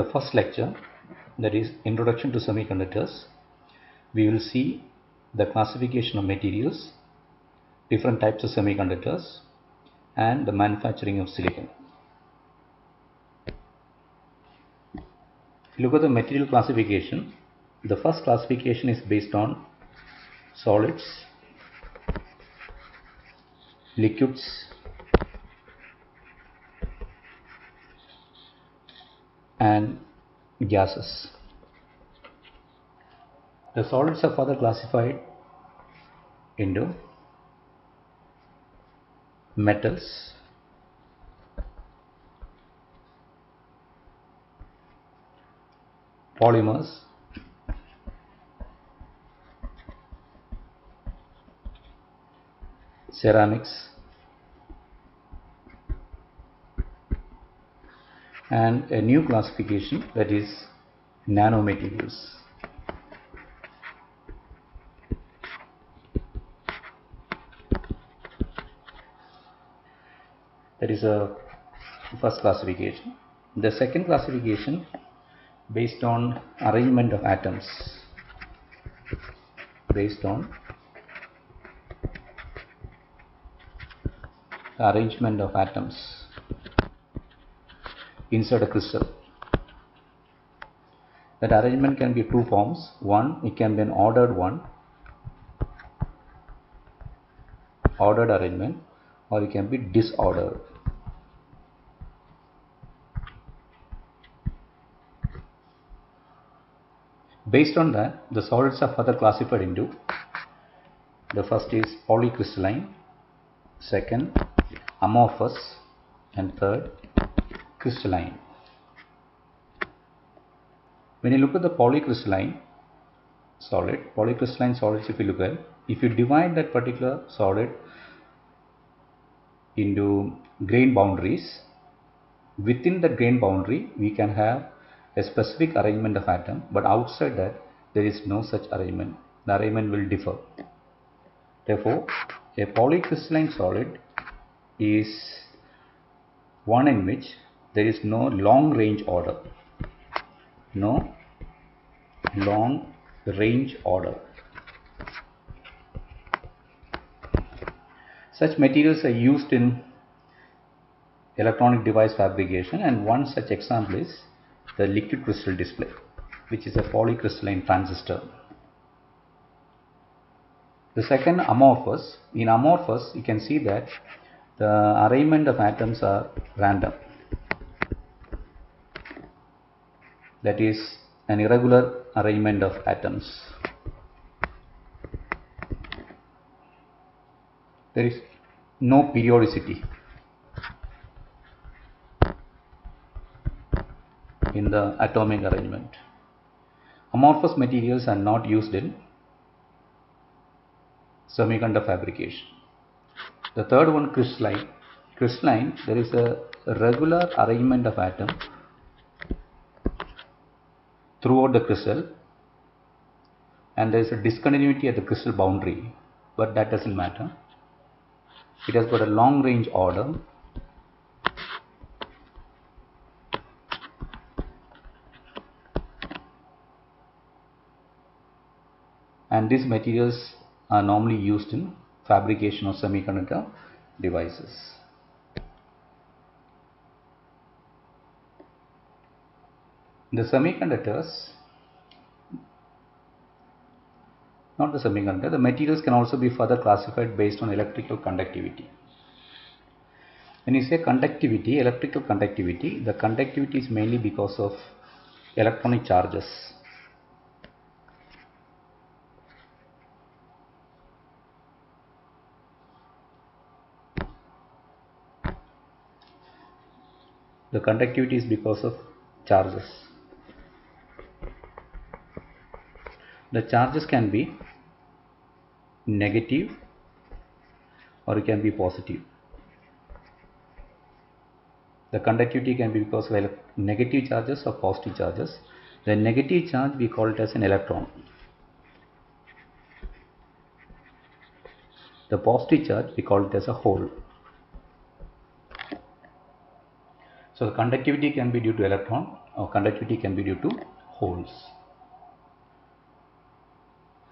the first lecture, that is Introduction to Semiconductors, we will see the classification of materials, different types of semiconductors, and the manufacturing of silicon. If you look at the material classification, the first classification is based on solids, liquids, and gases. The solids are further classified into metals, polymers, ceramics, and a new classification, that is nanomaterials. That is a first classification. The second classification based on arrangement of atoms, based on the arrangement of atoms inside a crystal. That arrangement can be two forms. One, it can be an ordered one, ordered arrangement, or it can be disordered. Based on that, the solids are further classified into, the first is polycrystalline, second amorphous, and third crystalline. When you look at the polycrystalline solids, if you look at, if you divide that particular solid into grain boundaries, within the grain boundary we can have a specific arrangement of atom, but outside that there is no such arrangement. The arrangement will differ. Therefore, a polycrystalline solid is one in which there is no long range order. No long range order. Such materials are used in electronic device fabrication, and one such example is the liquid crystal display, which is a polycrystalline transistor. The second, amorphous. In amorphous, you can see that the arrangement of atoms are random. That is an irregular arrangement of atoms. There is no periodicity in the atomic arrangement. Amorphous materials are not used in semiconductor fabrication. The third one, crystalline. Crystalline, there is a regular arrangement of atoms throughout the crystal, and there is a discontinuity at the crystal boundary, but that doesn't matter. It has got a long range order, and these materials are normally used in fabrication of semiconductor devices. The semiconductors, not the semiconductor, the materials can also be further classified based on electrical conductivity. When you say conductivity, electrical conductivity, the conductivity is mainly because of electronic charges. The conductivity is because of charges. The charges can be negative or it can be positive. The conductivity can be because of negative charges or positive charges. The negative charge, we call it as an electron. The positive charge, we call it as a hole. So the conductivity can be due to electron, or conductivity can be due to holes.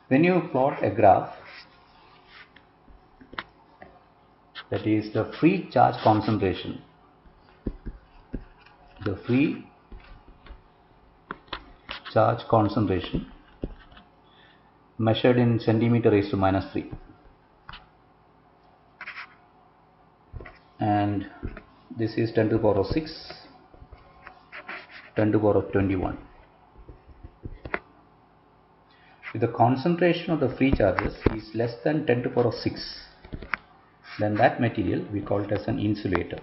When you plot a graph, that is the free charge concentration, the free charge concentration measured in centimeter raised to -3, and this is 10 to the power of 6, 10 to the power of 21. If the concentration of the free charges is less than 10 to the power of 6, then that material we call it as an insulator.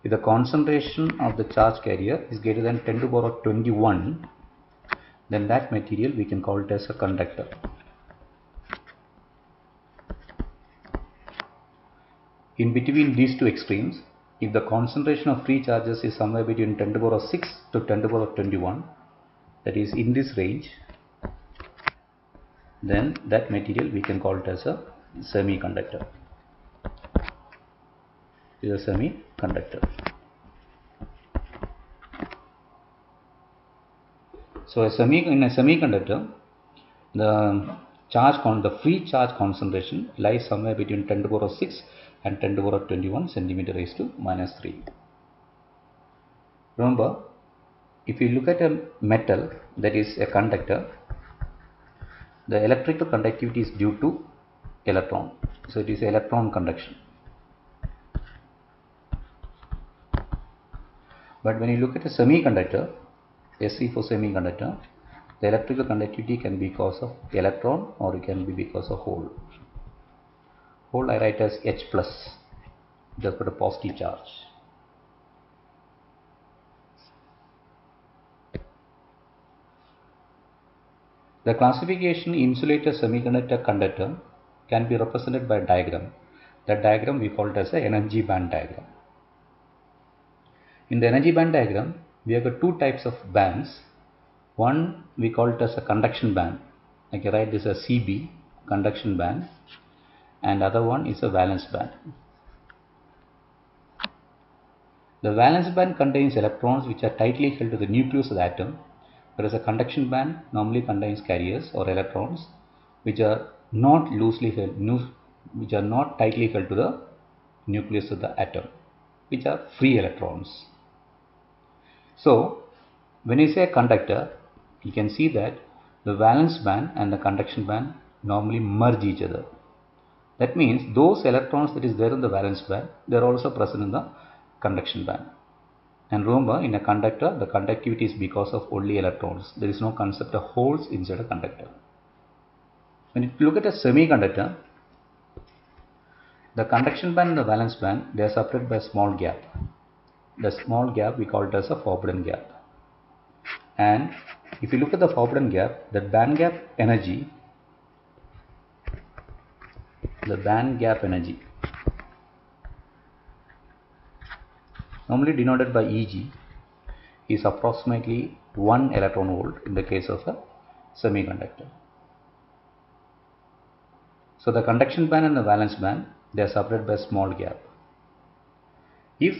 If the concentration of the charge carrier is greater than 10 to the power of 21, then that material we can call it as a conductor. In between these two extremes, if the concentration of free charges is somewhere between 10 to the power of 6 to 10 to the power of 21, that is in this range, then that material we can call it as a semiconductor. It is a semiconductor. So in a semiconductor, the free charge concentration lies somewhere between 10 to the power of 6 and 10 to the power of 21 centimeter raised to -3. Remember, if you look at a metal that is a conductor, the electrical conductivity is due to electron. So it is electron conduction. But when you look at a semiconductor, SE for semiconductor, the electrical conductivity can be because of electron or it can be because of hole. Hole I write as H plus, just put a positive charge. The classification insulator, semiconductor, conductor can be represented by a diagram. That diagram we call it as the energy band diagram. In the energy band diagram, we have got two types of bands. One we call it as a conduction band. I can write this as CB, conduction band, and other one is a valence band. The valence band contains electrons which are tightly held to the nucleus of the atom, whereas a conduction band normally contains carriers or electrons which are not tightly held to the nucleus of the atom, which are free electrons. So when you say a conductor, you can see that the valence band and the conduction band normally merge each other. That means those electrons that is there in the valence band, they are also present in the conduction band. And remember, in a conductor, the conductivity is because of only electrons. There is no concept of holes inside a conductor. When you look at a semiconductor, the conduction band and the valence band, they are separated by a small gap. The small gap we call it as a forbidden gap. And if you look at the forbidden gap, the band gap energy, normally denoted by Eg, is approximately 1 electron volt in the case of a semiconductor. So the conduction band and the valence band, they are separated by a small gap. If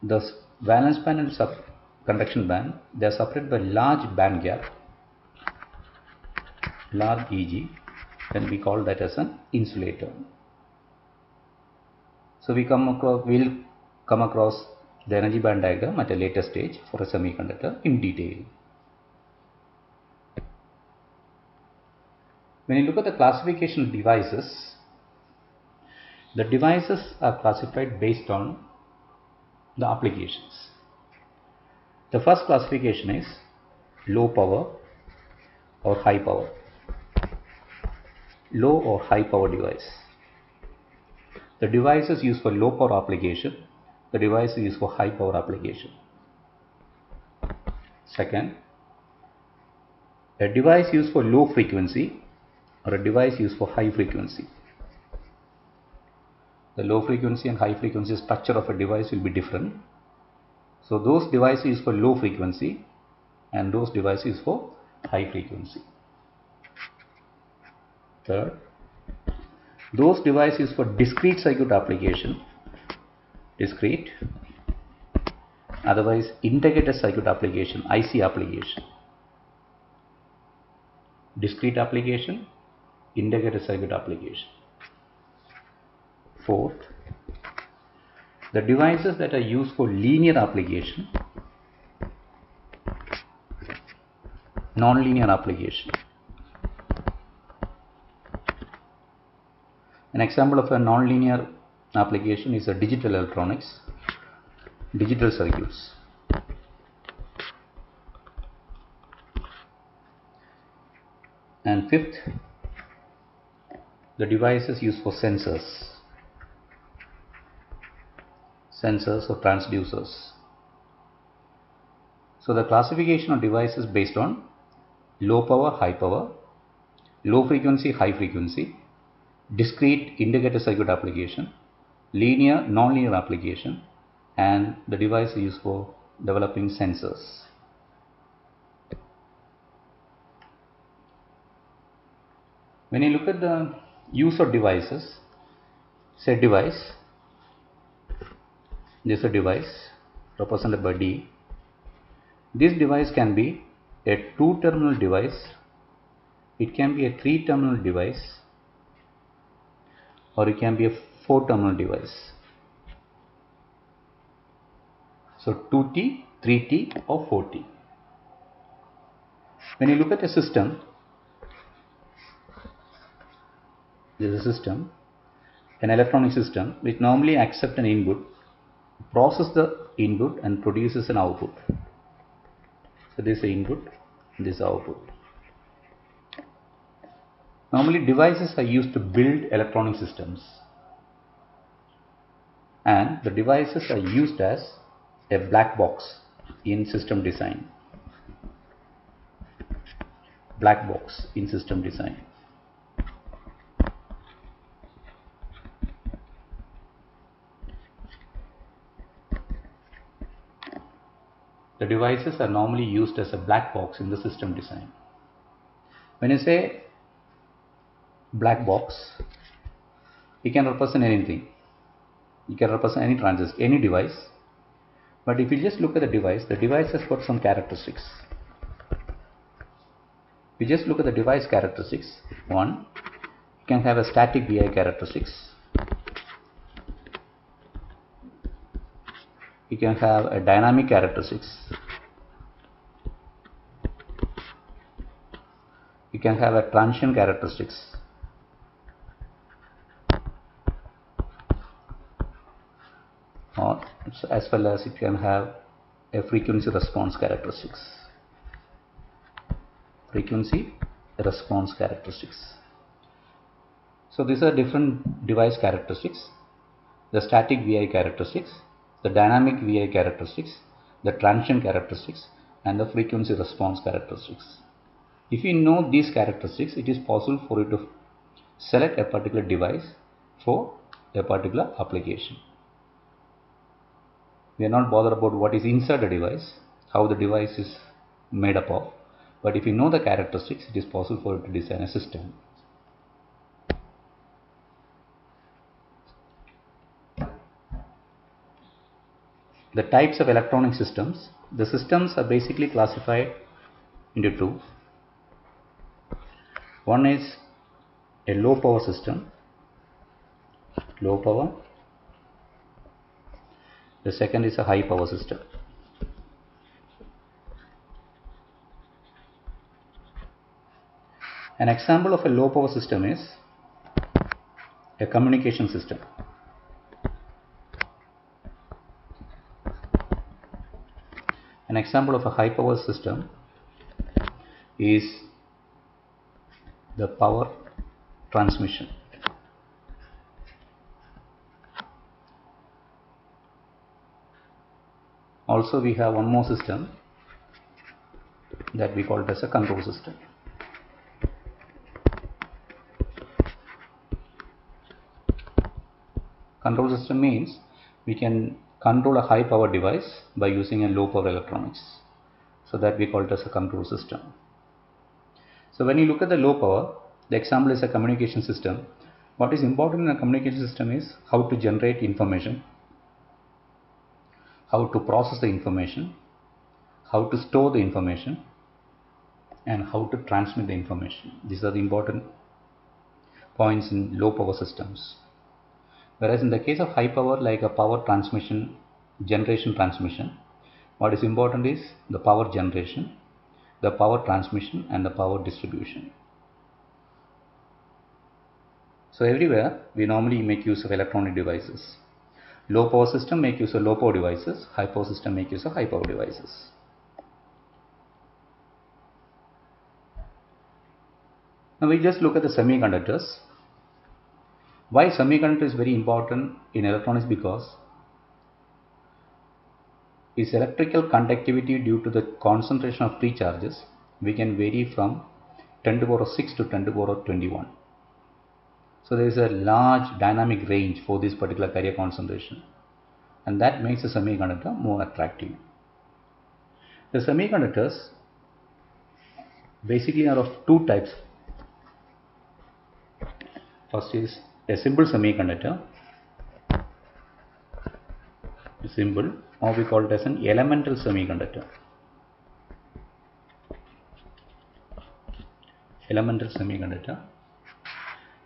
the valence band and conduction band, they are separated by large band gap, large Eg, then we call that as an insulator. So we'll come across the energy band diagram at a later stage for a semiconductor in detail. When you look at the classification of devices, the devices are classified based on the applications. The first classification is low power or high power. Low or high power device. The device is used for low power application. The device is used for high power application. Second, a device used for low frequency or a device used for high frequency. The low frequency and high frequency structure of a device will be different. So those devices used for low frequency and those devices for high frequency. Third, those devices for discrete circuit application discrete, otherwise integrated circuit application, IC application. Discrete application, integrated circuit application. Fourth, the devices that are used for linear application, non-linear application. An example of a non-linear application is a digital electronics, digital circuits. And fifth, the devices used for sensors or transducers. So the classification of devices based on low power, high power, low frequency, high frequency, discrete integrated circuit application, linear, non-linear application, and the device used for developing sensors. When you look at the use of devices, say device, this is a device represented by D. This device can be a 2-terminal device, it can be a 3-terminal device, or it can be a 4-terminal device. So 2T, 3T or 4T. When you look at a system, there is a system, an electronic system which normally accepts an input, processes the input and produces an output. So this is the input, this is the output. Normally devices are used to build electronic systems, and the devices are used as a black box in system design. Black box in system design. The devices are normally used as a black box in the system design. When you say black box, it can represent anything. You can represent any transistor, any device. But if you just look at the device has got some characteristics. We just look at the device characteristics. One, you can have a static VI characteristics. You can have a dynamic characteristics. You can have a transient characteristics. Or as well as you can have a frequency response characteristics. Frequency response characteristics. So these are different device characteristics: the static VI characteristics, the dynamic VI characteristics, the transient characteristics, and the frequency response characteristics. If you know these characteristics, it is possible for you to select a particular device for a particular application. We are not bothered about what is inside the device, how the device is made up of, but if you know the characteristics, it is possible for you to design a system. The types of electronic systems. The systems are basically classified into two. One is a low power system, low power. The second is a high power system. An example of a low power system is a communication system. An example of a high power system is the power transmission. Also, we have one more system that we call it as a control system. Control system means we can control a high power device by using a low power electronics. So that we call it as a control system. So when you look at the low power, the example is a communication system. What is important in a communication system is how to generate information, how to process the information, how to store the information, and how to transmit the information. These are the important points in low power systems. Whereas in the case of high power, like a power transmission, generation transmission, what is important is the power generation, the power transmission, and the power distribution. So everywhere we normally make use of electronic devices. Low power system make use of low power devices, high power system make use of high power devices. Now we just look at the semiconductors. Why semiconductor is very important in electronics? Because its electrical conductivity due to the concentration of free charges, we can vary from 10 to the power of 6 to 10 to the power of 21. So there is a large dynamic range for this particular carrier concentration, and that makes the semiconductor more attractive. The semiconductors basically are of two types. First is a simple semiconductor, simple, or we call it as an elemental semiconductor. Elemental semiconductor.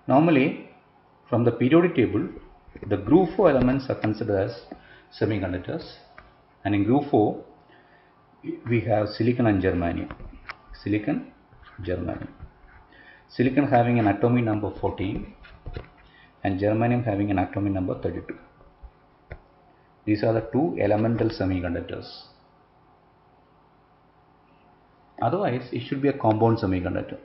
Normally, from the periodic table, the group 4 elements are considered as semiconductors, and in group 4 we have silicon and germanium. Silicon, germanium. Silicon having an atomic number 14 and germanium having an atomic number 32. These are the two elemental semiconductors. Otherwise, it should be a compound semiconductor.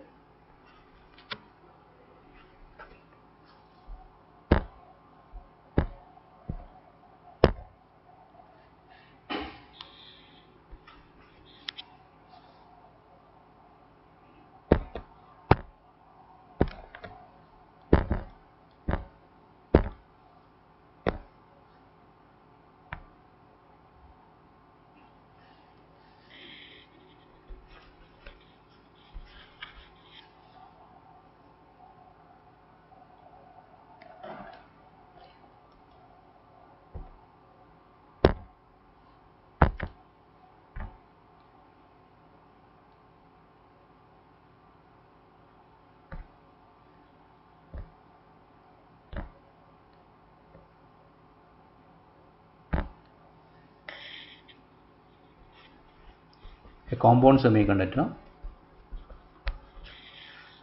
A compound semiconductor.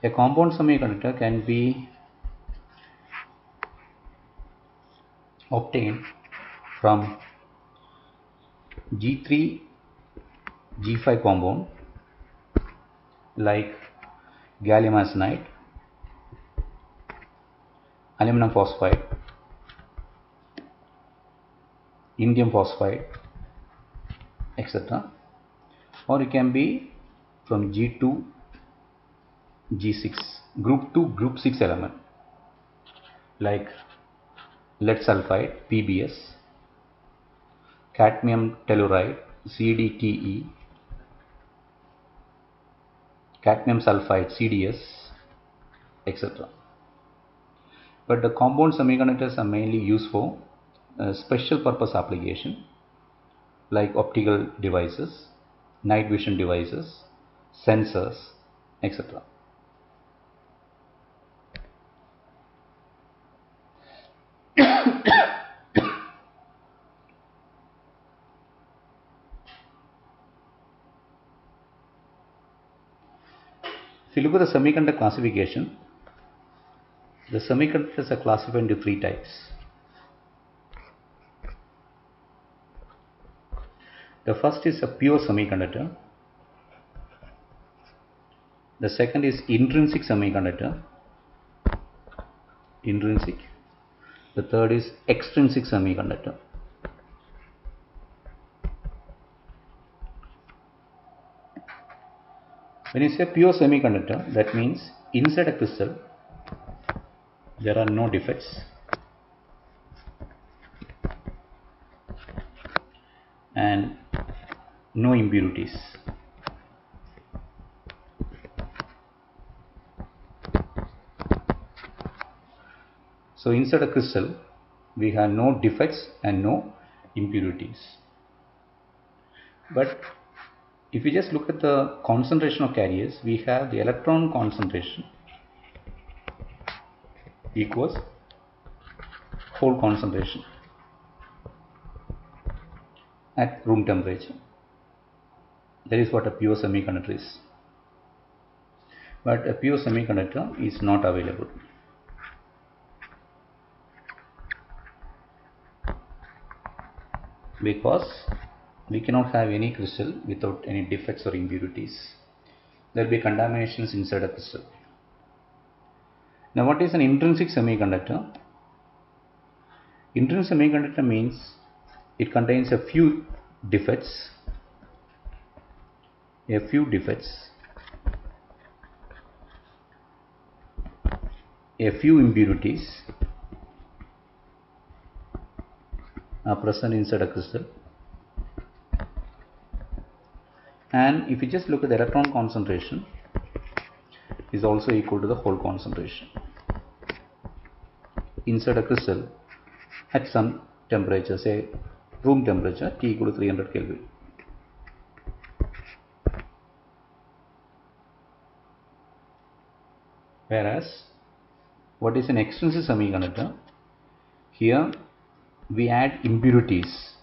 A compound semiconductor can be obtained from G3, G5 compound like gallium arsenide, aluminum phosphide, indium phosphide, etc. Or it can be from G2, G6, group 2, group 6 element like lead sulfide, PBS, cadmium telluride, CdTe, cadmium sulfide, CdS, etc. But the compound semiconductors are mainly used for special purpose application like optical devices, night vision devices, sensors, etc. If you look at the semiconductor classification, the semiconductors are classified into three types. The first is a pure semiconductor. The second is intrinsic semiconductor. Intrinsic. The third is extrinsic semiconductor. When you say pure semiconductor, that means inside a crystal there are no defects and no impurities. So inside a crystal we have no defects and no impurities. But if you just look at the concentration of carriers, we have the electron concentration equals hole concentration at room temperature. That is what a pure semiconductor is. But a pure semiconductor is not available. Because we cannot have any crystal without any defects or impurities. There will be contaminations inside a crystal. Now what is an intrinsic semiconductor? Intrinsic semiconductor means it contains a few defects, a few impurities are present inside a crystal. And if you just look at the electron concentration, is also equal to the hole concentration inside a crystal at some temperature, say room temperature T equal to 300 Kelvin. Whereas what is an extrinsic semiconductor? Here we add impurities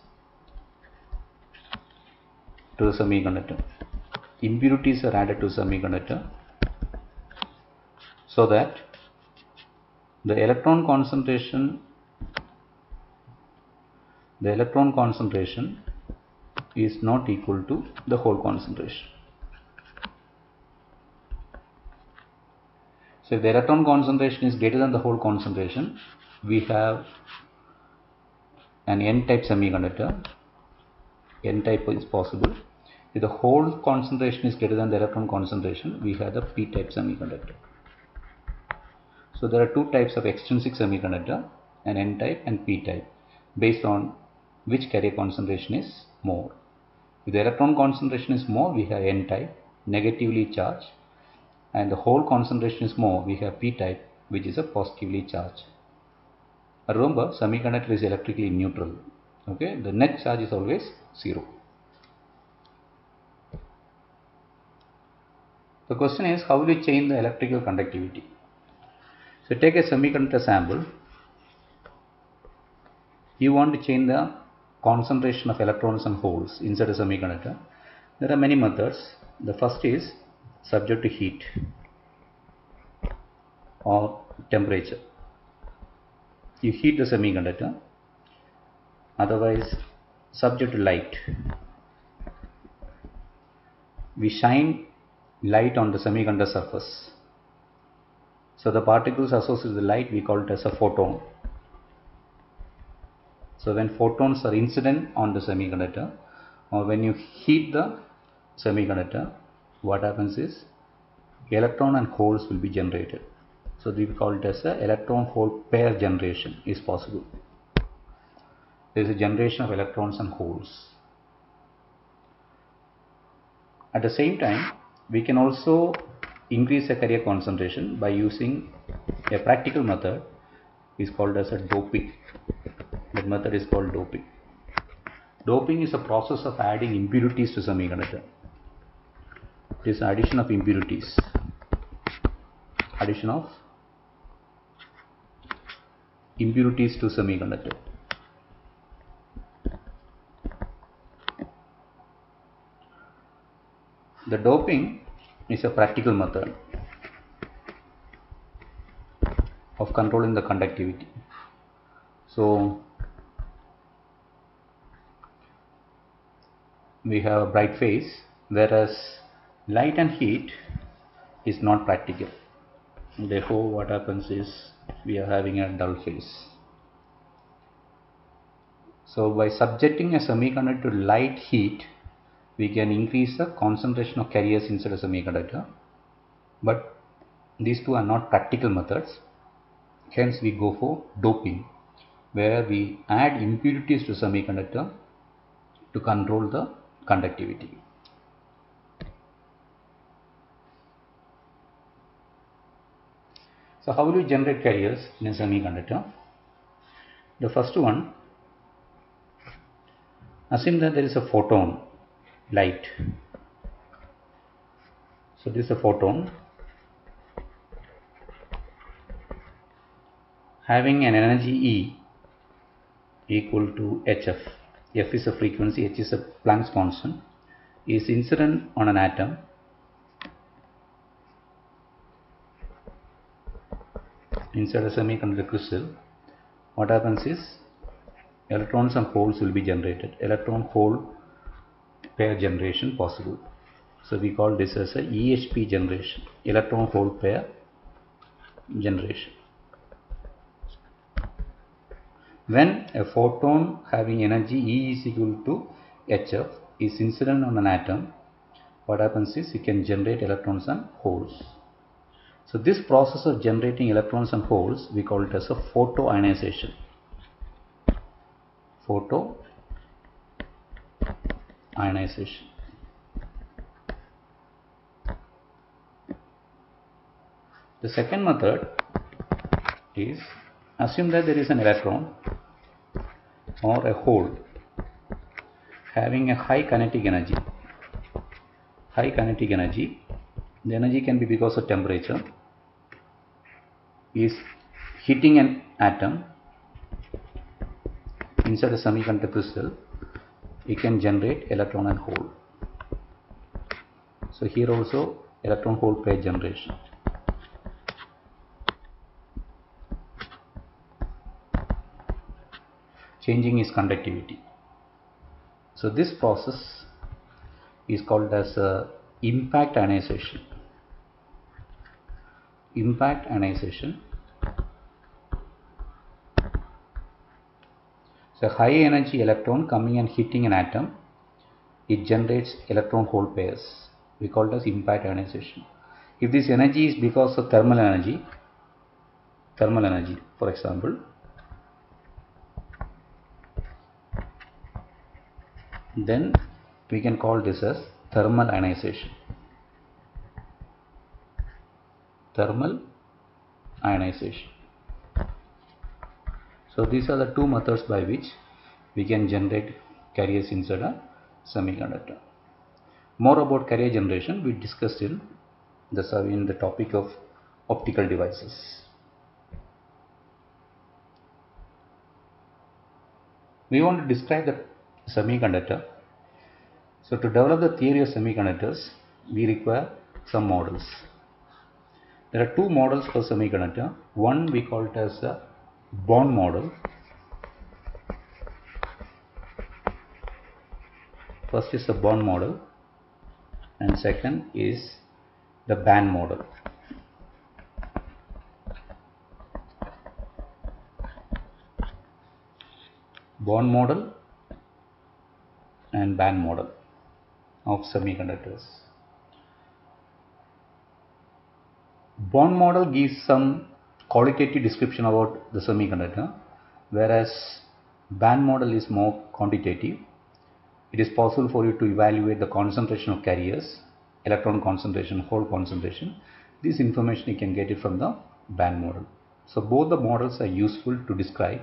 to the semiconductor. Impurities are added to the semiconductor so that the electron concentration is not equal to the hole concentration. So if the electron concentration is greater than the hole concentration, we have an n-type semiconductor. N-type is possible. If the hole concentration is greater than the electron concentration, we have the p-type semiconductor. So there are two types of extrinsic semiconductor, an n-type and p-type, based on which carrier concentration is more. If the electron concentration is more, we have n-type, negatively charged, and the hole concentration is more, we have p-type, which is a positively charged. Remember, semiconductor is electrically neutral. Okay, the net charge is always 0. The question is, how will you change the electrical conductivity? So take a semiconductor sample. You want to change the concentration of electrons and holes inside a semiconductor. There are many methods. The first is subject to heat or temperature. You heat the semiconductor, otherwise subject to light. We shine light on the semiconductor surface. So the particles associated with the light, we call it as a photon. So when photons are incident on the semiconductor, or when you heat the semiconductor, what happens is electron and holes will be generated. So we call it as a electron hole pair generation is possible. There is a generation of electrons and holes. At the same time, we can also increase the carrier concentration by using a practical method is called as a doping. That method is called doping. Doping is a process of adding impurities to semiconductor. It is addition of impurities. Addition of impurities to semiconductor. The doping is a practical method of controlling the conductivity. So we have a bright phase, whereas light and heat is not practical. Therefore what happens is we are having a dull phase. So by subjecting a semiconductor to light heat, we can increase the concentration of carriers inside a semiconductor, but these two are not practical methods. Hence we go for doping, where we add impurities to semiconductor to control the conductivity. So how will you generate carriers in a semiconductor? The first one, assume that there is a photon light. So this is a photon having an energy E equal to hf. F is a frequency, h is a Planck's constant, is incident on an atom inside a semiconductor crystal. What happens is electrons and holes will be generated, electron hole pair generation possible. So we call this as a EHP generation, electron hole pair generation. When a photon having energy E is equal to hf is incident on an atom, what happens is it can generate electrons and holes. So this process of generating electrons and holes, we call it as a photoionization. Photoionization. The second method is assume that there is an electron or a hole having a high kinetic energy. High kinetic energy, the energy can be because of temperature, is hitting an atom inside a semiconductor crystal. It can generate electron and hole. So here also electron hole pair generation. Changing its conductivity. So this process is called as impact ionization. Impact ionization. So high energy electron coming and hitting an atom, it generates electron hole pairs. We call it as impact ionization. If this energy is because of thermal energy for example, then we can call this as thermal ionization. Thermal ionization. So these are the two methods by which we can generate carriers inside a semiconductor. More about carrier generation we discussed in the topic of optical devices. We want to describe the semiconductor. So to develop the theory of semiconductors, we require some models. There are two models for semiconductor. One we call it as a Born model. First is the Born model and second is the band model. Born model and band model of semiconductors. Born model gives some qualitative description about the semiconductor, whereas band model is more quantitative. It is possible for you to evaluate the concentration of carriers, electron concentration, hole concentration. This information you can get it from the band model. So both the models are useful to describe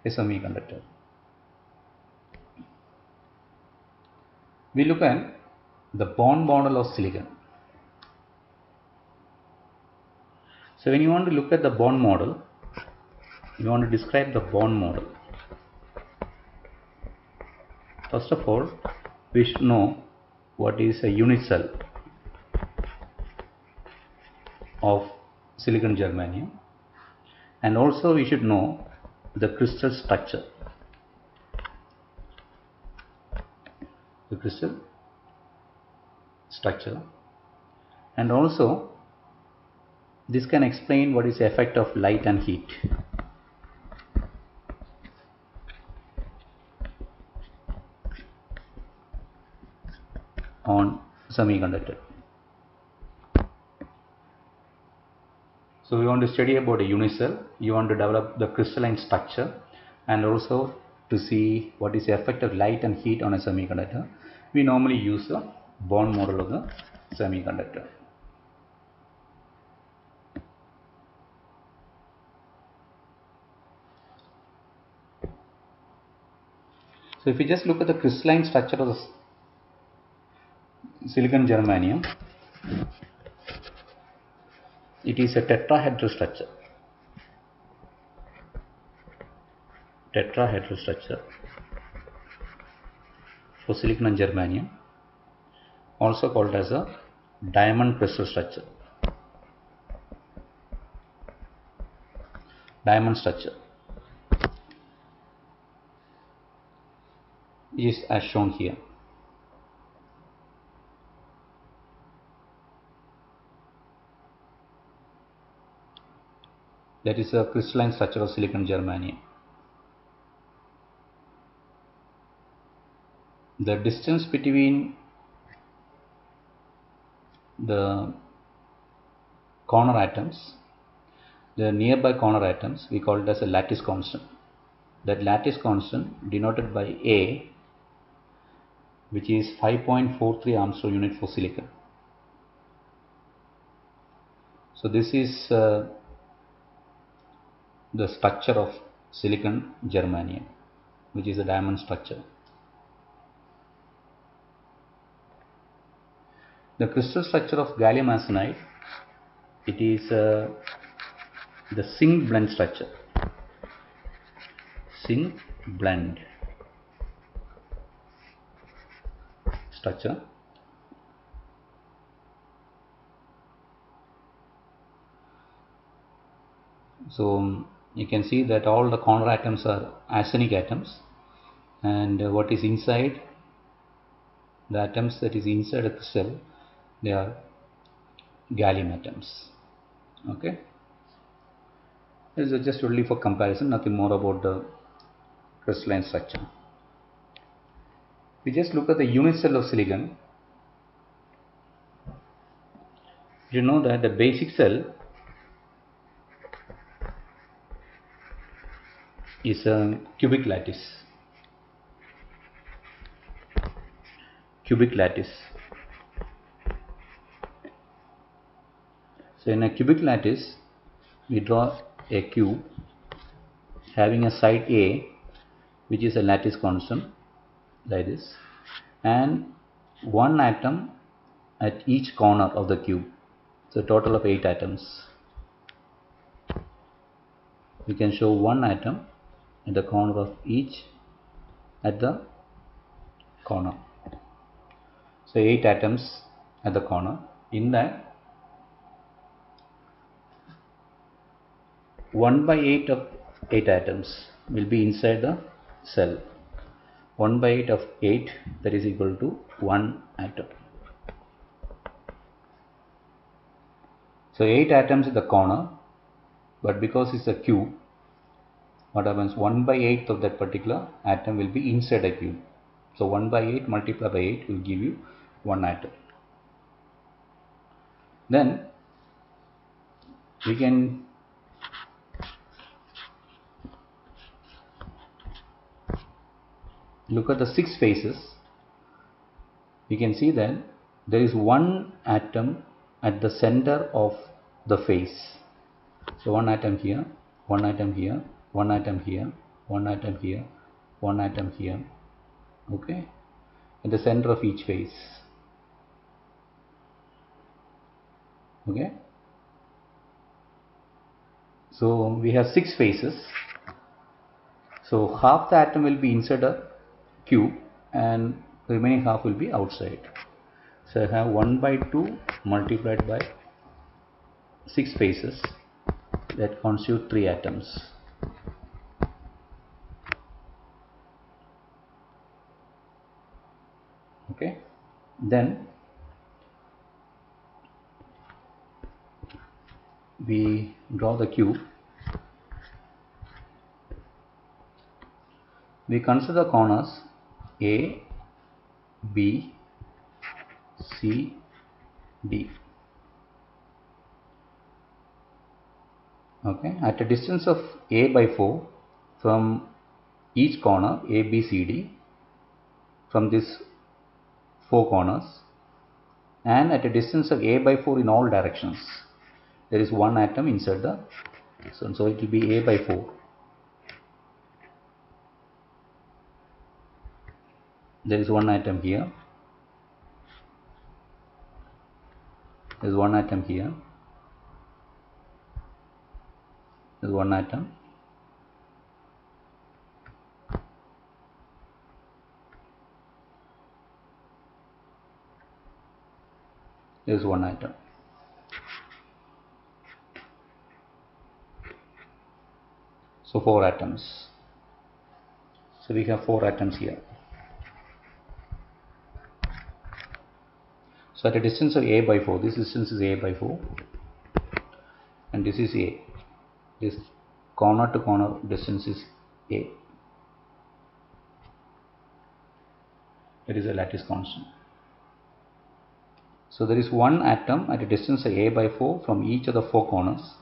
a semiconductor. We look at the Born model of silicon. So when you want to look at the Born model, you want to describe the Born model. First of all, we should know what is a unit cell of silicon germanium, and also we should know the crystal structure. The crystal structure, and also this can explain what is the effect of light and heat. On semiconductor. So we want to study about a unit cell, you want to develop the crystalline structure and also to see what is the effect of light and heat on a semiconductor. We normally use a Born model of the semiconductor. So if you just look at the crystalline structure of the silicon germanium, it is a tetrahedral structure. Tetrahedral structure for silicon and germanium, also called as a diamond crystal structure. Diamond structure is as shown here. That is a crystalline structure of silicon germanium. The distance between the corner atoms, the nearby corner atoms, we call it as a lattice constant. That lattice constant denoted by A, which is 5.43 Armstrong unit for silicon. So this is the structure of silicon germanium, which is a diamond structure. The crystal structure of gallium arsenide, it is the zinc blende structure. Zinc blende structure. So you can see that all the corner atoms are arsenic atoms, and what is inside, the atoms that is inside a crystal, they are gallium atoms. Okay, this is just only for comparison, nothing more about the crystalline structure. We just look at the unit cell of silicon. You know that the basic cell is a cubic lattice. Cubic lattice. So in a cubic lattice, we draw a cube having a side A, which is a lattice constant, like this, and one atom at each corner of the cube. So total of 8 atoms. We can show one atom at the corner of each at the corner. So 8 atoms at the corner. In that, 1/8 of 8 atoms will be inside the cell. 1/8 of 8, that is equal to 1 atom. So 8 atoms at the corner, but because it's a cube, what happens, 1/8 of that particular atom will be inside a cube. So 1/8 multiplied by 8 will give you 1 atom. Then we can look at the 6 faces. We can see that there is one atom at the center of the face. So one atom here, one atom here, one atom here, one atom here, one atom here. Okay, at the center of each face. Okay, so we have 6 faces. So half the atom will be inside a cube and the remaining half will be outside. So I have 1/2 multiplied by 6 faces, that constitute 3 atoms. Okay, then we draw the cube. We consider corners A, B, C, D. Okay, at a distance of A/4 from each corner A, B, C, D, from these 4 corners, and at a distance of A/4 in all directions, there is one atom inside the, so it will be A/4. There is one atom here, There's one atom here. There's one atom. There's one atom. So 4 atoms. So we have 4 atoms here. So at a distance of a by 4, this distance is a by 4, and this is a. This corner to corner distance is a. It is a lattice constant. So there is one atom at a distance of a by 4 from each of the 4 corners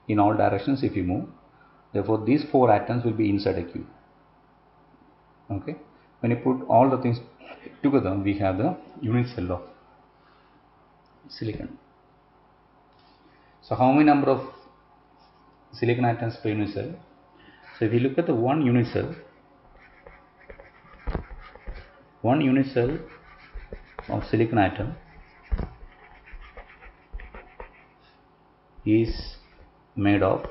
in all directions if you move. Therefore these 4 atoms will be inside a cube. Okay. When you put all the things together, we have the unit cell of silicon. So how many number of silicon atoms per unit cell? So if you look at the one unit cell of silicon atom is made of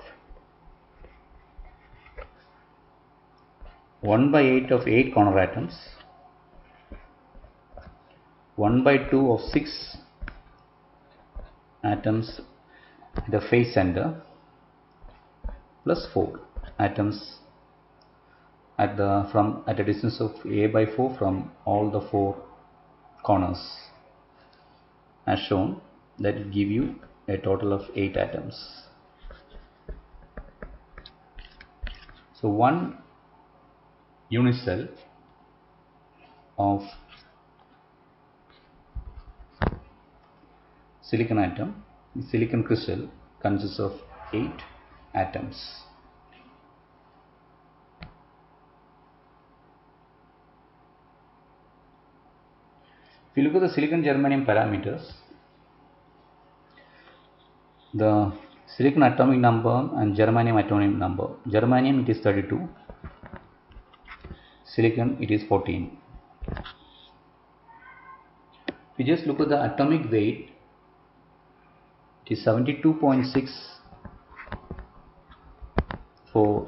1 by 8 of 8 corner atoms, 1 by 2 of 6 atoms at the face center, plus 4 atoms at a distance of a by 4 from all the 4 corners, as shown. That will give you a total of 8 atoms. So one unit cell of silicon atom, silicon crystal, consists of 8 atoms. If you look at the silicon germanium parameters, the silicon atomic number and germanium atomic number. Germanium it is 32, silicon it is 14. If you just look at the atomic weight, it is 72.6 for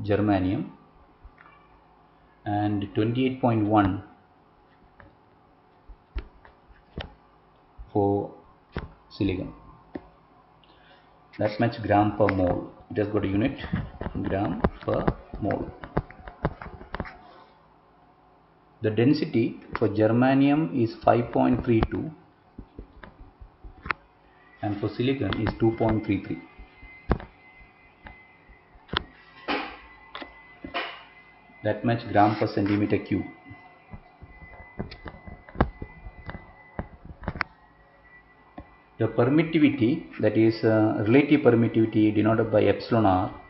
germanium and 28.1 for silicon. That's much gram per mole. It has got a unit, gram per mole. The density for germanium is 5.32 and for silicon is 2.33. That much gram per centimeter cube. The permittivity, that is relative permittivity denoted by epsilon r,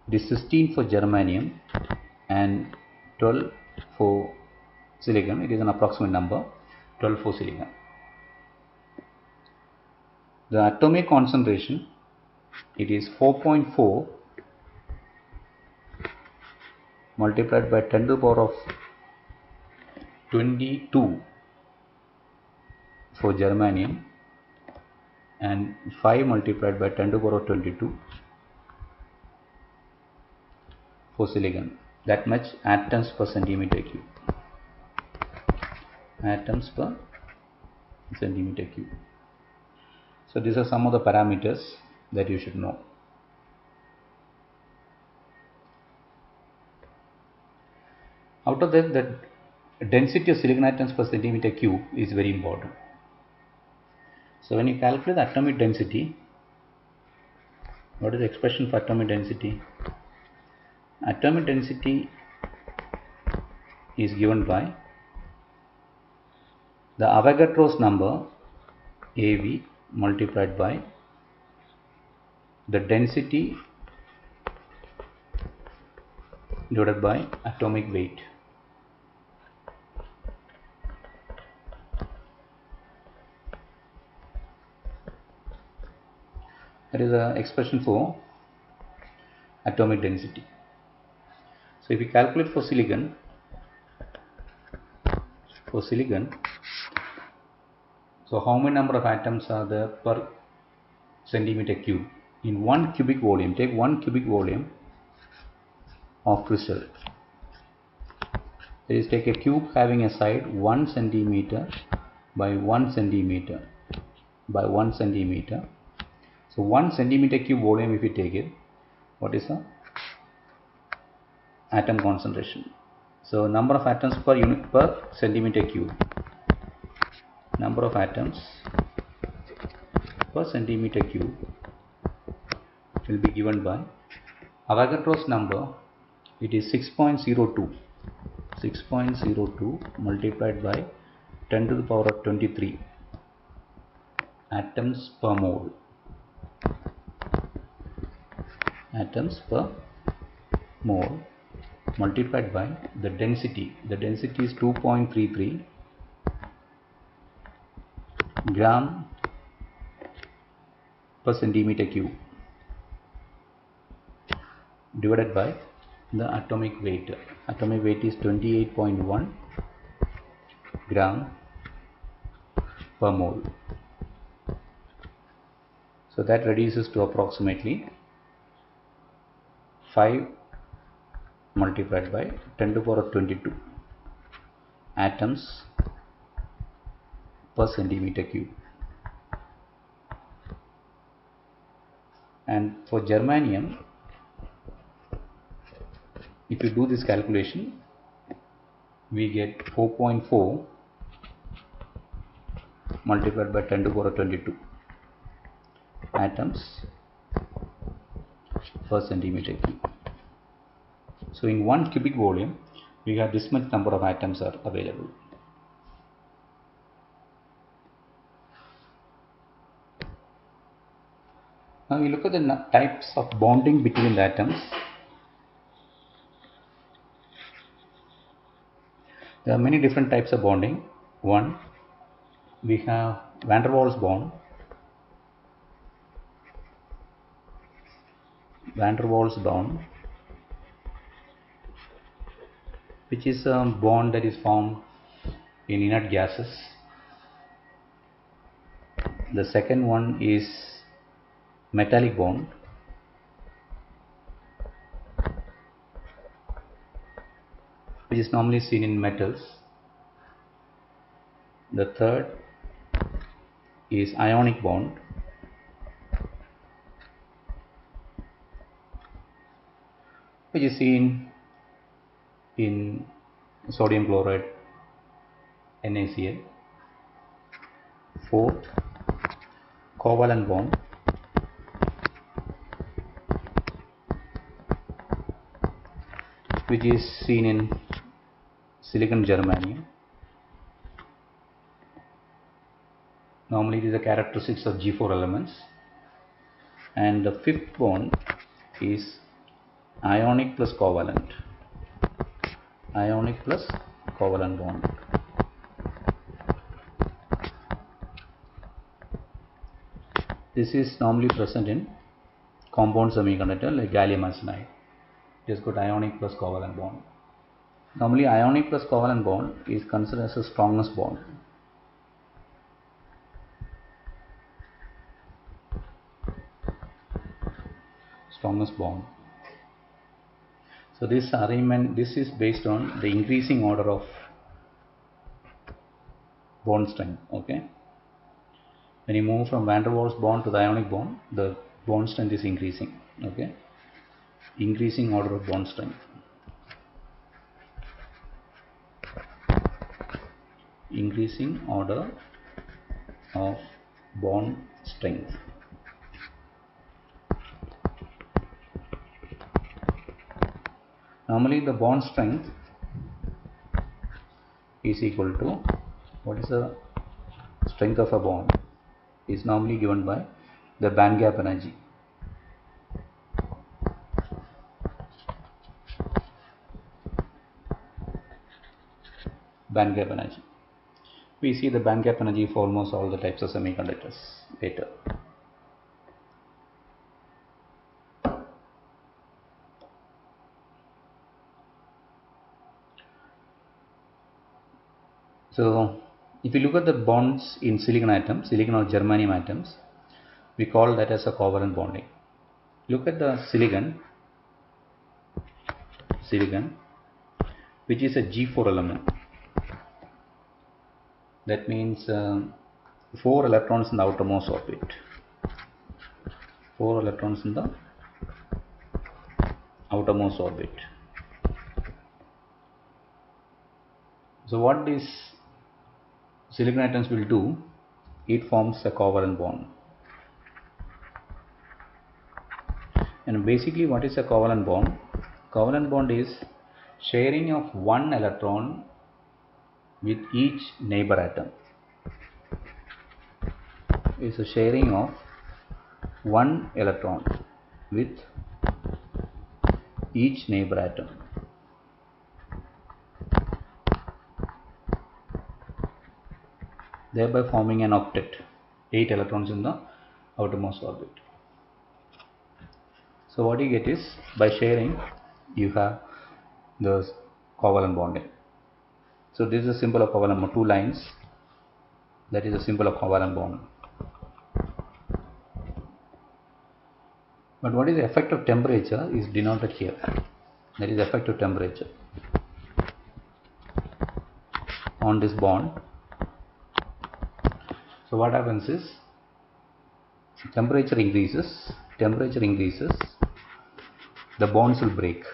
it is 16 for germanium and 12 for silicon. It is an approximate number, 12 for silicon. The atomic concentration, it is 4.4 multiplied by 10 to the power of 22 for germanium and 5 multiplied by 10 to the power of 22 for silicon. That much atoms per centimeter cube. Atoms per centimeter cube. So these are some of the parameters that you should know. Out of that, the density of silicon atoms per centimeter cube is very important. So when you calculate the atomic density, what is the expression for atomic density? Atomic density is given by the Avogadro's number AV multiplied by the density divided by atomic weight. That is the expression for atomic density. So if we calculate for silicon, So how many number of atoms are there per centimeter cube? In 1 cubic volume, take 1 cubic volume of crystal. That is, take a cube having a side 1 centimeter by 1 centimeter by 1 centimeter. So 1 centimeter cube volume, if you take it, what is the atom concentration? So number of atoms per unit per centimeter cube. Number of atoms per centimeter cube will be given by Avogadro's number. It is 6.02. 6.02 multiplied by 10 to the power of 23 atoms per mole. Atoms per mole multiplied by the density. The density is 2.33 gram per centimeter cube divided by the atomic weight. Atomic weight is 28.1 gram per mole. So that reduces to approximately 5 multiplied by 10 to the power of 22 atoms per centimeter cube. And for germanium, if you do this calculation, we get 4.4 multiplied by 10 to the power of 22 atoms per centimeter cube. So in 1 cubic volume, we have this much number of atoms are available. Now we look at the types of bonding between the atoms. There are many different types of bonding. One, we have van der Waals bond. Van der Waals bond, which is a bond that is formed in inert gases. The second one is metallic bond, which is normally seen in metals. The third is ionic bond, which is seen in sodium chloride, NaCl. Fourth, covalent bond, which is seen in silicon germanium. Normally it is the characteristics of G4 elements. And the fifth bond is ionic plus covalent. Ionic plus covalent bond. This is normally present in compound semiconductor like gallium arsenide. It has got ionic plus covalent bond. Normally ionic plus covalent bond is considered as the strongest bond. Strongest bond. So this arrangement, this is based on the increasing order of bond strength. Okay. When you move from van der Waals bond to the ionic bond, the bond strength is increasing. Okay. Increasing order of bond strength. Increasing order of bond strength. Normally the bond strength is equal to, what is the strength of a bond, is normally given by the band gap energy. Band gap energy. We see the band gap energy for almost all the types of semiconductors later. So If you look at the bonds in silicon atoms, silicon or germanium atoms, we call that as a covalent bonding. Look at the silicon, which is a G4 element. That means 4 electrons in the outermost orbit. 4 electrons in the outermost orbit. So what these silicon atoms will do, it forms a covalent bond. And basically, what is a covalent bond? Covalent bond is sharing of one electron with each neighbor atom. Is a sharing of one electron with each neighbor atom. Thereby forming an octet, 8 electrons in the outermost orbit. So what you get is, by sharing, you have the covalent bonding. So this is a symbol of covalent bond, 2 lines. That is a symbol of covalent bond. But what is the effect of temperature is denoted here. That is effect of temperature on this bond. So what happens is, temperature increases, the bonds will break.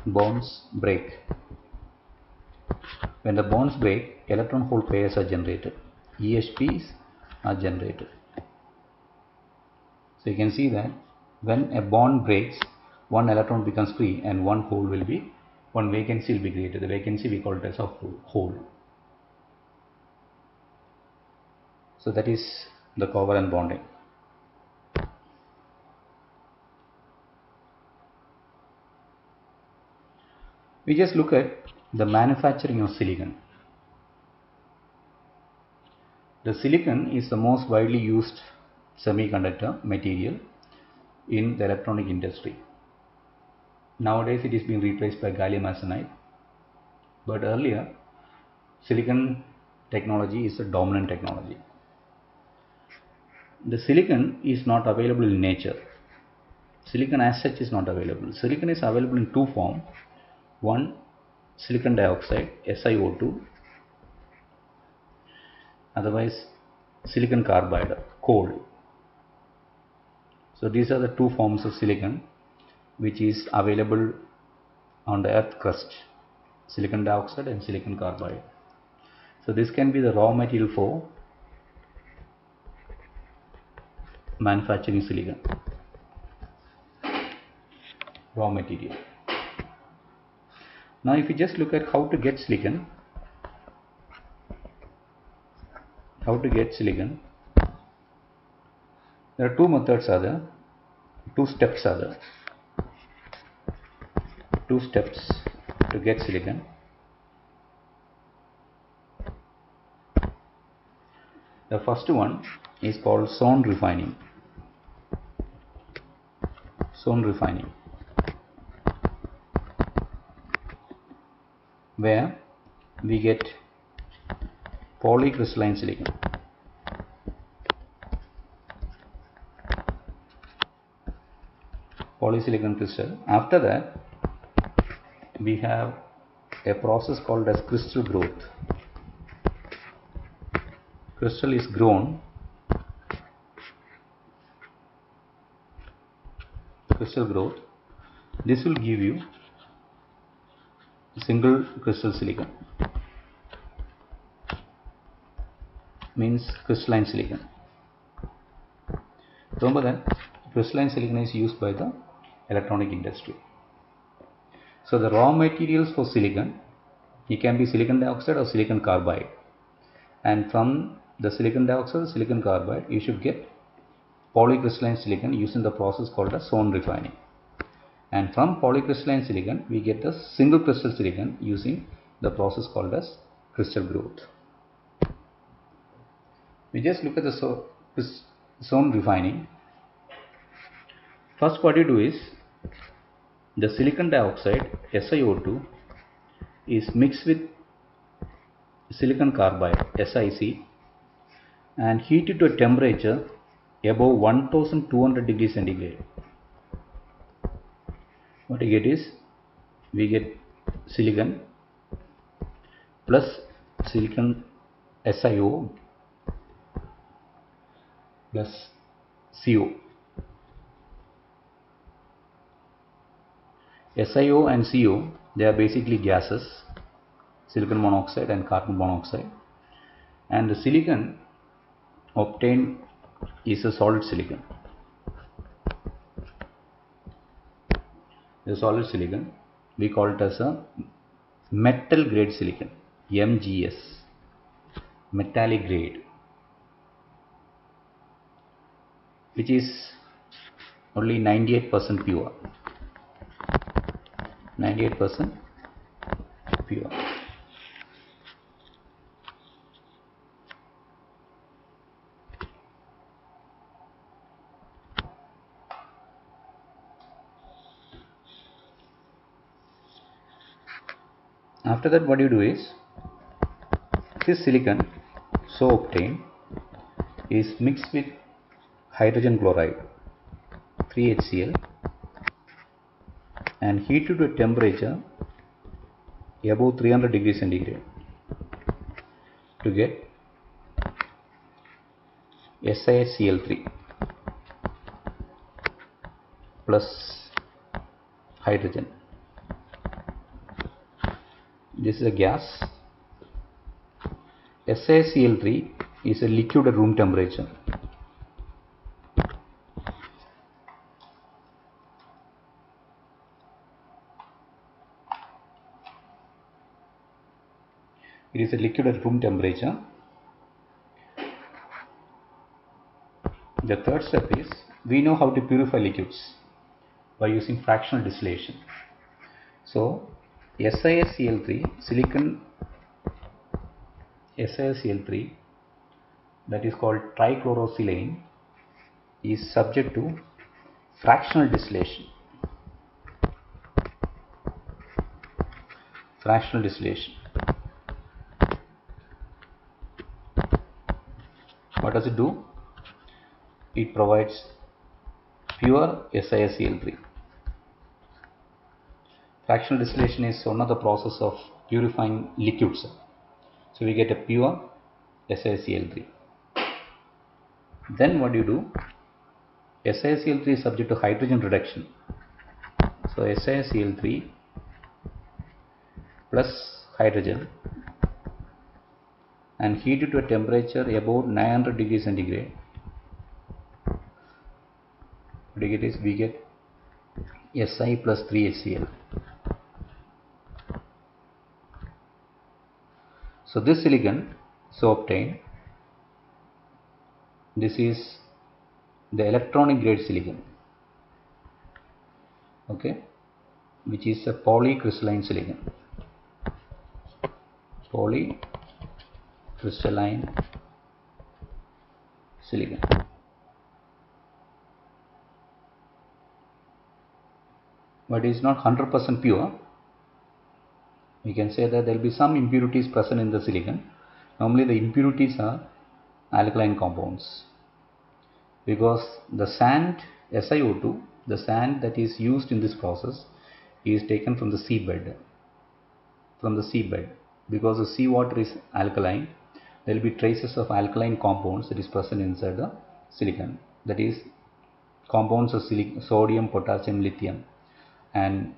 Bonds break. When the bonds break, electron hole pairs are generated. EHPs are generated. So you can see that when a bond breaks, one electron becomes free and one vacancy will be created. The vacancy we call it as a hole. So that is the covalent bonding. We just look at the manufacturing of silicon. The silicon is the most widely used semiconductor material in the electronic industry. Nowadays it is being replaced by gallium arsenide, but earlier silicon technology is the dominant technology. The silicon is not available in nature. Silicon as such is not available. Silicon is available in 2 forms. One, silicon dioxide, SiO2, otherwise silicon carbide, coal. So these are the 2 forms of silicon which is available on the earth crust, silicon dioxide and silicon carbide. So this can be the raw material for manufacturing silicon. Raw material. Now if you just look at how to get silicon, there are 2 methods are there, 2 steps are there. 2 steps to get silicon. The first one is called zone refining. Where we get polycrystalline silicon. Polysilicon crystal. After that, we have a process called as crystal growth. Crystal is grown. Crystal growth. This will give you single crystal silicon. Means crystalline silicon. Remember that crystalline silicon is used by the electronic industry. So the raw materials for silicon, it can be silicon dioxide or silicon carbide, and from the silicon dioxide or silicon carbide you should get polycrystalline silicon using the process called as zone refining, and from polycrystalline silicon we get the single crystal silicon using the process called as crystal growth. We just look at the zone refining. First, what you do is, the silicon dioxide, SiO2, is mixed with silicon carbide SiC and heat it to a temperature above 1200 degrees centigrade. What we get is, we get silicon plus silicon SiO plus CO. SiO and CO, they are basically gases, silicon monoxide and carbon monoxide, and the silicon obtained is a solid silicon. The solid silicon, we call it as a metal grade silicon, MGS, metallic grade, which is only 98% pure. 98% pure. After that, what you do is, this silicon so obtained is mixed with hydrogen chloride 3HCl and heated to a temperature above 300 degrees centigrade to get SiCl3 plus hydrogen. This is a gas. SiCl3 is a liquid at room temperature. It is a liquid at room temperature. The third step is, we know how to purify liquids by using fractional distillation. So SiCl3, silicon SiCl3, that is called trichlorosilane, is subject to fractional distillation. Fractional distillation. What does it do? It provides pure SiCl3. Fractional distillation is one of the process of purifying liquids. So we get a pure SiCl3. Then what do you do? SiCl3 is subject to hydrogen reduction. So SiCl3 plus hydrogen and heated to a temperature above 900 degrees centigrade. What you get is, we get Si plus 3HCl. So this silicon so obtained, this is the electronic grade silicon, okay, which is a polycrystalline silicon. Polycrystalline silicon. But it is not 100% pure. We can say that there will be some impurities present in the silicon. Normally the impurities are alkaline compounds, because the sand SiO2, the sand that is used in this process, is taken from the seabed. Because the seawater is alkaline, there will be traces of alkaline compounds that is present inside the silicon, that is compounds of sodium, potassium, lithium, and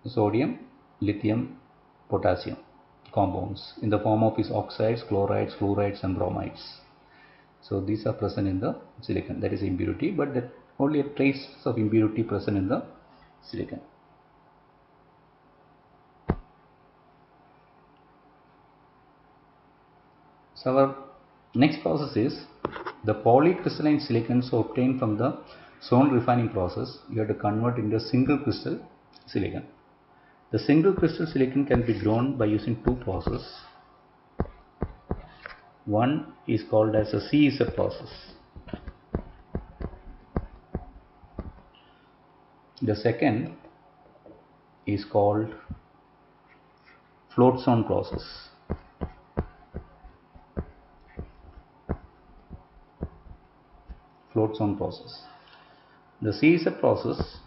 sodium, lithium, potassium compounds in the form of its oxides, chlorides, fluorides and bromides. So these are present in the silicon, that is impurity, but that only a trace of impurity present in the silicon. So our next process is the polycrystalline silicon so obtained from the zone refining process. You have to convert into a single crystal silicon. The single crystal silicon can be grown by using two processes. One is called as a CEZ process. The second is called float zone process. Float zone process. The CZ process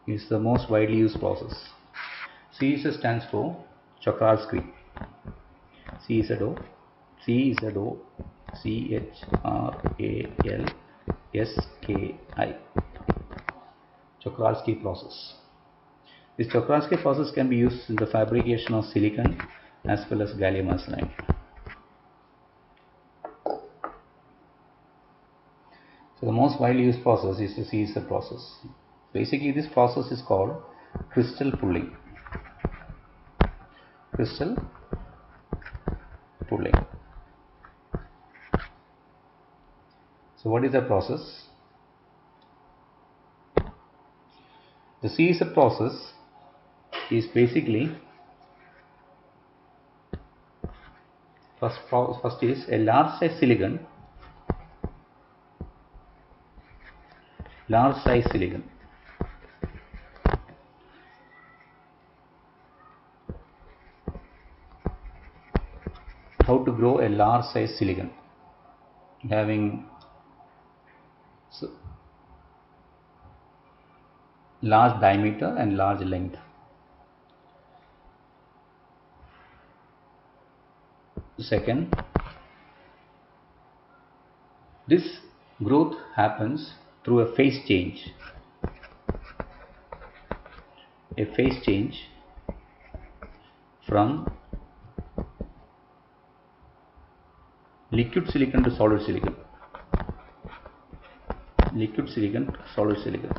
is the most widely used process. CZ stands for Czochralski. CZO, CZO, CHRALSKI. Czochralski process. This Czochralski process can be used in the fabrication of silicon as well as gallium arsenide. So the most widely used process is the CZ process. Basically, this process is called crystal pulling. Crystal pulling. So what is the process? The CZ process is basically first is a large size silicon. Large size silicon. How to grow a large size silicon having large diameter and large length. Second, this growth happens through a phase change. A phase change from liquid silicon to solid silicon. Liquid silicon to solid silicon.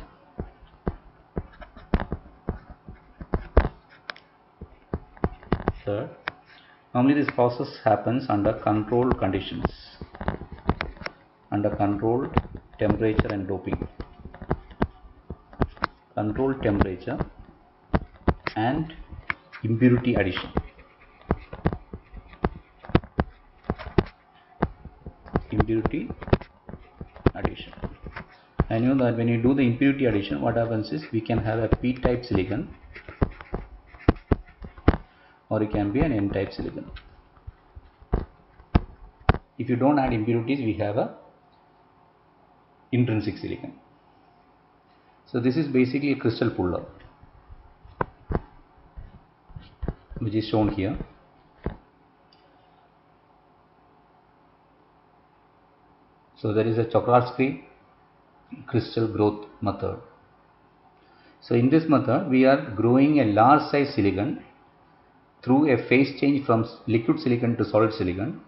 Third, normally this process happens under controlled conditions, under controlled temperature and doping. Controlled temperature and impurity addition. Impurity addition. I know that when you do the impurity addition, what happens is we can have a p-type silicon or it can be an n-type silicon. If you don't add impurities, we have a intrinsic silicon. So this is basically a crystal puller, which is shown here. So there is a Czochralski crystal growth method. So in this method, we are growing a large size silicon through a phase change from liquid silicon to solid silicon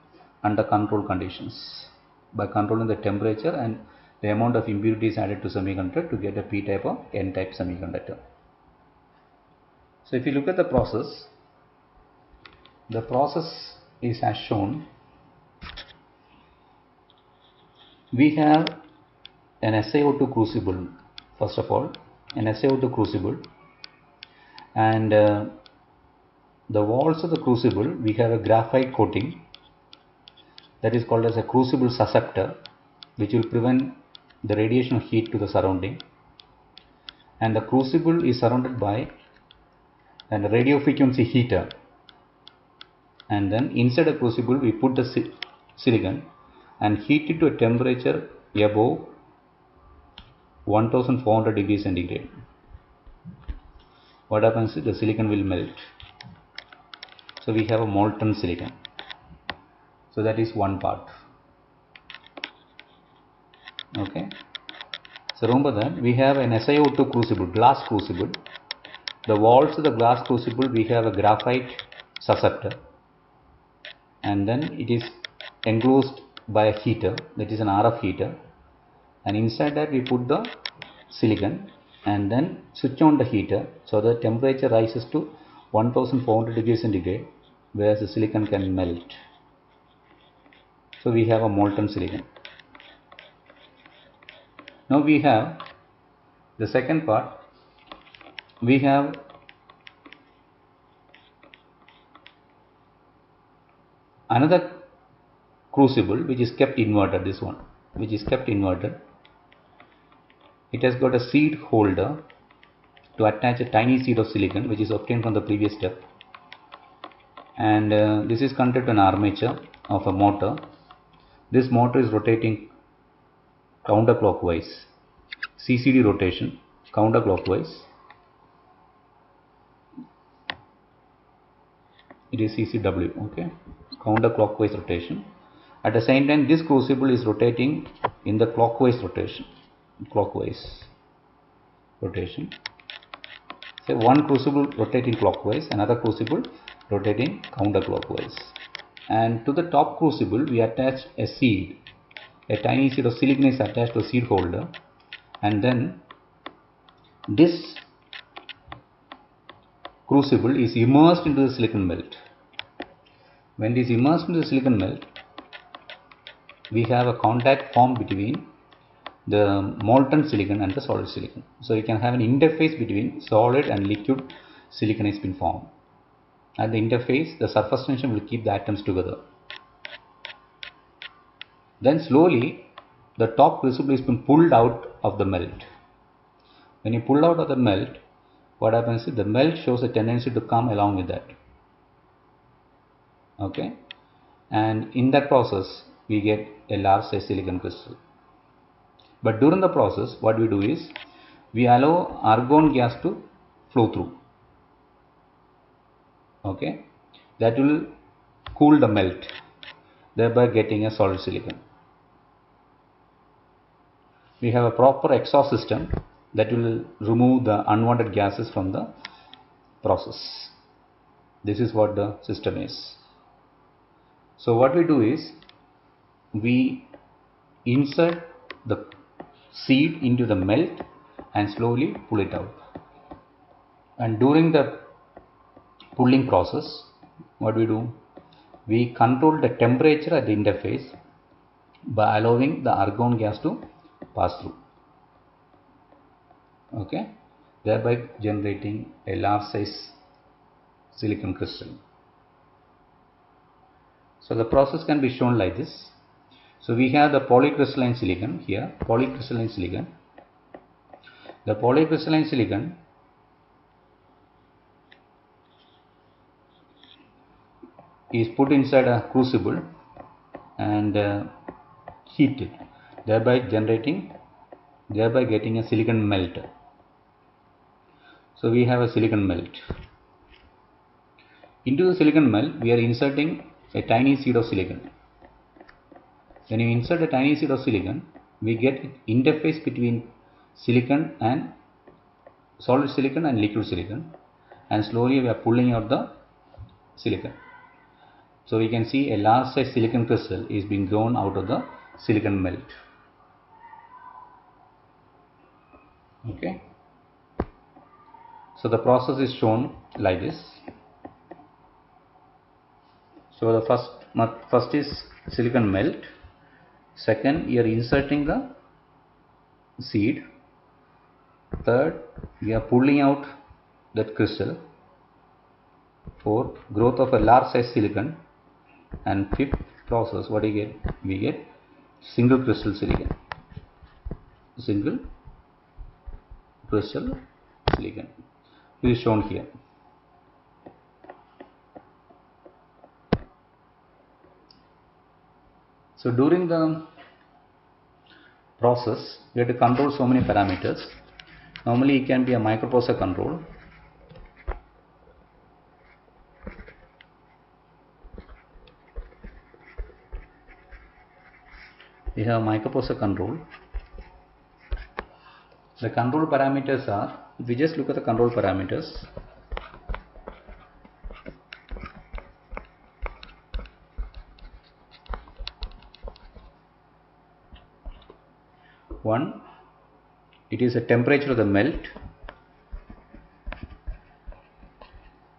under controlled conditions by controlling the temperature and the amount of impurities added to semiconductor to get a p-type or n-type semiconductor. So if you look at the process is as shown. We have an SiO2 crucible, first of all, an SiO2 crucible, and the walls of the crucible we have a graphite coating that is called as a crucible susceptor, which will prevent the radiation of heat to the surrounding, and the crucible is surrounded by a radio frequency heater, and then inside the crucible we put the silicon and heat it to a temperature above 1400 degrees centigrade. What happens is the silicon will melt. So we have a molten silicon. So that is one part. Okay. So remember that we have an SiO2 crucible, glass crucible. The walls of the glass crucible we have a graphite susceptor, and then it is enclosed by a heater, that is an RF heater, and inside that we put the silicon and then switch on the heater so the temperature rises to 1400 degrees centigrade, whereas the silicon can melt. So we have a molten silicon. Now we have the second part. We have another crucible which is kept inverted, this one which is kept inverted. It has got a seed holder to attach a tiny seed of silicon which is obtained from the previous step, and this is connected to an armature of a motor. This motor is rotating counterclockwise, CCD rotation counterclockwise. It is CCW, okay, counterclockwise rotation. At the same time, this crucible is rotating in the clockwise rotation. So one crucible rotating clockwise, another crucible rotating counterclockwise. And to the top crucible, we attach a seed. A tiny seed of silicon is attached to a seed holder, and then this crucible is immersed into the silicon melt. When it is immersed into the silicon melt, we have a contact formed between the molten silicon and the solid silicon. So you can have an interface between solid and liquid silicon has been formed. At the interface, the surface tension will keep the atoms together. Then slowly, the top crucible has been pulled out of the melt. When you pull out of the melt, what happens is the melt shows a tendency to come along with that. Okay, and in that process, we get a large size silicon crystal. But during the process, what we do is we allow argon gas to flow through. Okay, that will cool the melt, thereby getting a solid silicon. We have a proper exhaust system that will remove the unwanted gases from the process. This is what the system is. So what we do is we insert the seed into the melt and slowly pull it out. And during the pulling process, what we do, we control the temperature at the interface by allowing the argon gas to pass through. Okay, thereby generating a large size silicon crystal. So the process can be shown like this. So we have the polycrystalline silicon here, polycrystalline silicon. The polycrystalline silicon is put inside a crucible and heated, thereby getting a silicon melt. So we have a silicon melt. Into the silicon melt, we are inserting a tiny seed of silicon. When you insert a tiny seed of silicon, we get interface between silicon and solid silicon and liquid silicon, and slowly we are pulling out the silicon. So we can see a large size silicon crystal is being grown out of the silicon melt. Okay. So the process is shown like this. So the first is silicon melt. Second, you are inserting the seed. Third, we are pulling out that crystal. Fourth, growth of a large size silicon. And fifth process, what do you get? We get single crystal silicon. Single crystal silicon. This is shown here. So during the process, we have to control so many parameters. Normally it can be a microprocessor control. We have microprocessor control. The control parameters are, if we just look at the control parameters, one, it is the temperature of the melt.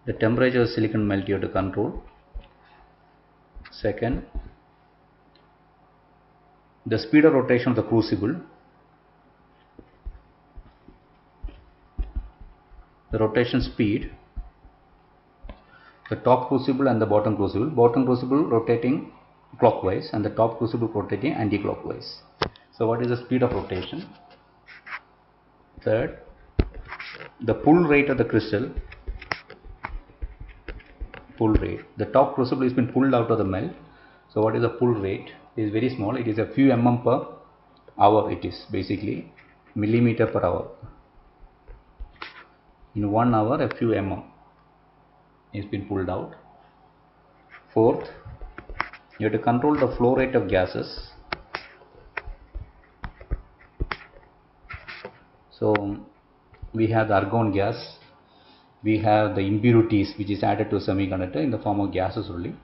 The temperature of silicon melt you have to control. Second, the speed of rotation of the crucible. The rotation speed. The top crucible and the bottom crucible. Bottom crucible rotating clockwise and the top crucible rotating anti-clockwise. So what is the speed of rotation? Third, the pull rate of the crystal. pull rate. The top crucible has been pulled out of the melt. So what is the pull rate? It is very small. It is a few mm per hour. It is basically millimeter per hour. In 1 hour, a few mm has been pulled out. Fourth, you have to control the flow rate of gases. So we have the argon gas, we have the impurities which is added to a semiconductor in the form of gases only.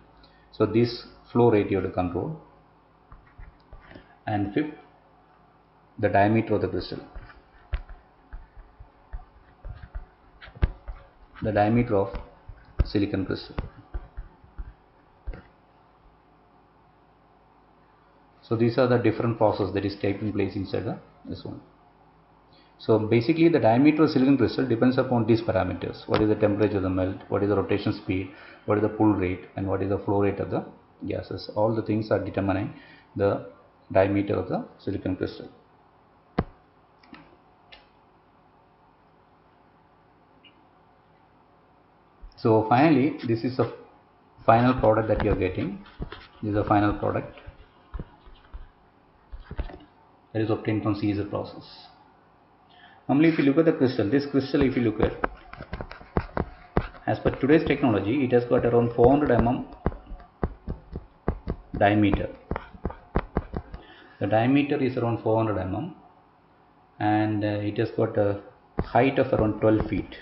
So this flow rate you have to control. And fifth, the diameter of the crystal. The diameter of silicon crystal. So these are the different processes that is taking place inside this one. So basically the diameter of silicon crystal depends upon these parameters. What is the temperature of the melt, what is the rotation speed, what is the pull rate, and what is the flow rate of the gases. All the things are determining the diameter of the silicon crystal. So finally, this is the final product that you are getting. This is the final product that is obtained from CZ process. Normally, if you look at the crystal, this crystal, if you look at, as per today's technology, it has got around 400 mm diameter. The diameter is around 400 mm and it has got a height of around 12 feet.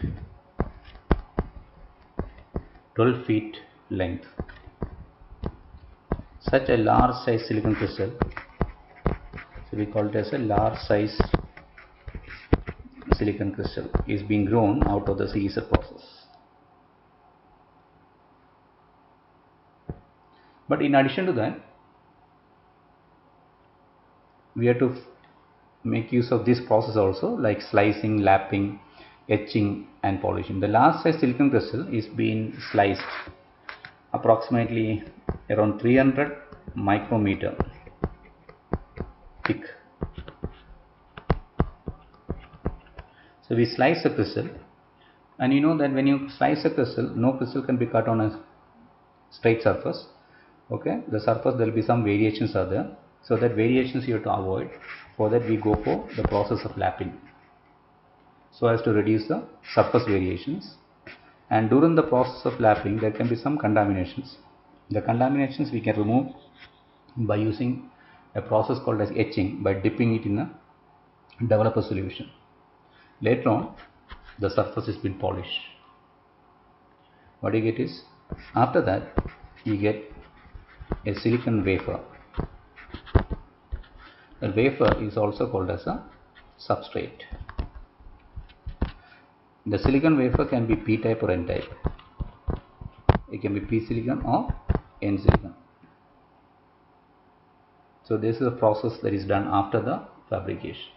12 feet length. Such a large size silicon crystal, so we call it as a large size silicon crystal, is being grown out of the CZ process. But in addition to that, we have to make use of this process also, like slicing, lapping, etching and polishing. The large size silicon crystal is being sliced approximately around 300 micrometer thick. So we slice the crystal, and you know that when you slice a crystal, no crystal can be cut on a straight surface. Okay, the surface there will be some variations are there. So that variations you have to avoid. For that we go for the process of lapping, so as to reduce the surface variations. And during the process of lapping, there can be some contaminations. The contaminations we can remove by using a process called as etching, by dipping it in a developer solution. Later on, the surface has been polished. What you get is, after that, you get a silicon wafer. The wafer is also called as a substrate. The silicon wafer can be P-type or N-type. It can be P-silicon or N-silicon. So this is a process that is done after the fabrication.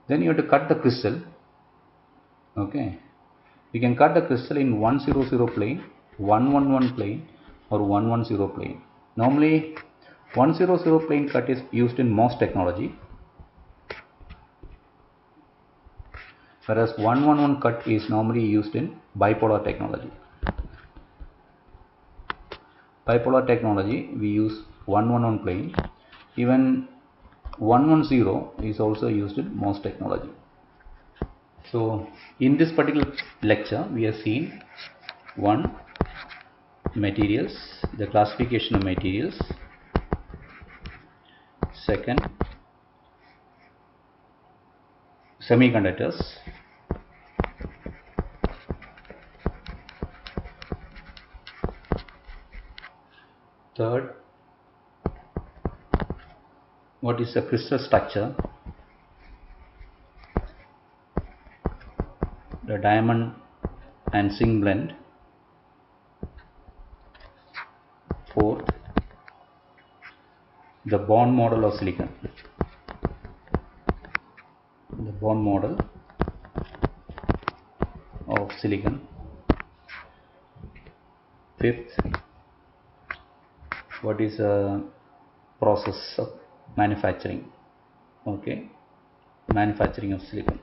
Then you have to cut the crystal. Okay, you can cut the crystal in 100 plane, 111 plane or 110 plane. Normally 100 plane cut is used in MOS technology, whereas 111 cut is normally used in bipolar technology. Bipolar technology we use 111 plane. Even 110 is also used in MOS technology. So in this particular lecture we have seen one, materials, the classification of materials. Second, semiconductors. Third, what is the crystal structure, the diamond and zinc blend. Fourth, the bond model of silicon. The bond model of silicon. Fifth, what is a process of manufacturing. Okay, manufacturing of silicon.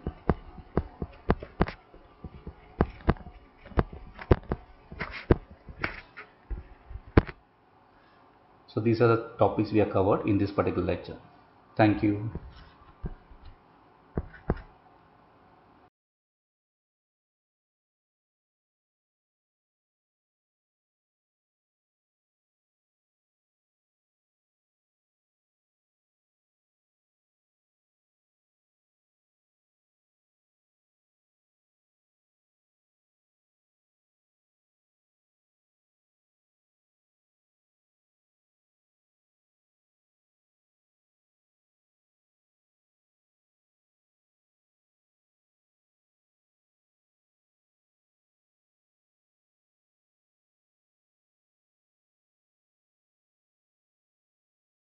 So these are the topics we have covered in this particular lecture. Thank you.